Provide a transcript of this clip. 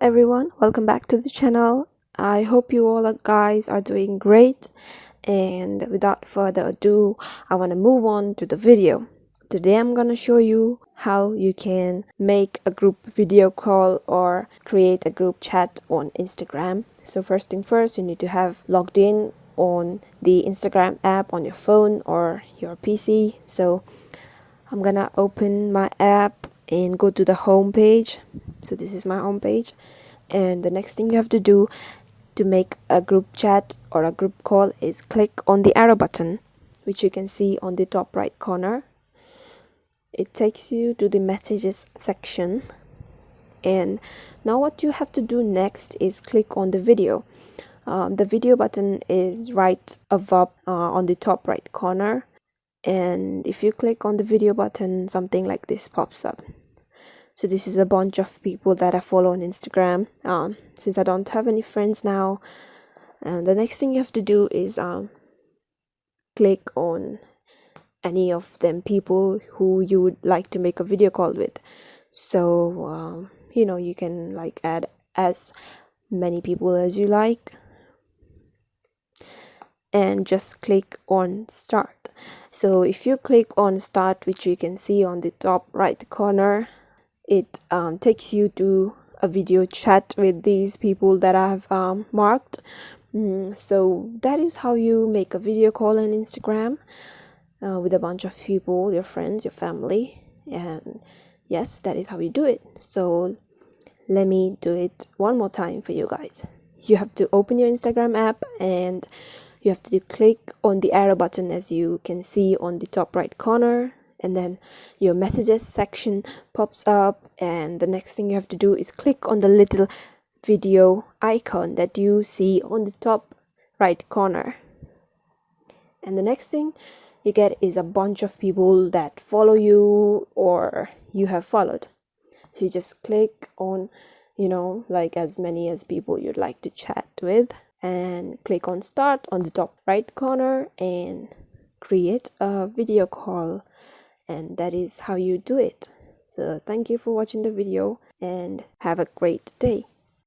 everyone, welcome back to the channel. I hope you all guys are doing great, and without further ado, I want to move on to the video. Today I'm gonna show you how you can make a group video call or create a group chat on Instagram. So first thing first, you need to have logged in on the Instagram app on your phone or your PC. So I'm gonna open my app and go to the home page. So this is my home page, and the next thing you have to do to make a group chat or a group call is click on the arrow button, which you can see on the top right corner. It takes you to the messages section, and now what you have to do next is click on the video. The video button is right above on the top right corner, and if you click on the video button, something like this pops up. So this is a bunch of people that I follow on Instagram. Since I don't have any friends now, the next thing you have to do is click on any of them people who you would like to make a video call with. So you can like add as many people as you like, and just click on start. So if you click on start, which you can see on the top right corner, it takes you to a video chat with these people that I have marked. So that is how you make a video call on Instagram with a bunch of people, your friends, your family, and yes, that is how you do it. So let me do it one more time for you guys. You have to open your Instagram app, and you have to click on the arrow button as you can see on the top right corner, and then your messages section pops up, and the next thing you have to do is click on the little video icon that you see on the top right corner. And the next thing you get is a bunch of people that follow you or you have followed. So you just click on like as many as people you'd like to chat with, and click on start on the top right corner and create a video call. And that is how you do it. So thank you for watching the video, and have a great day.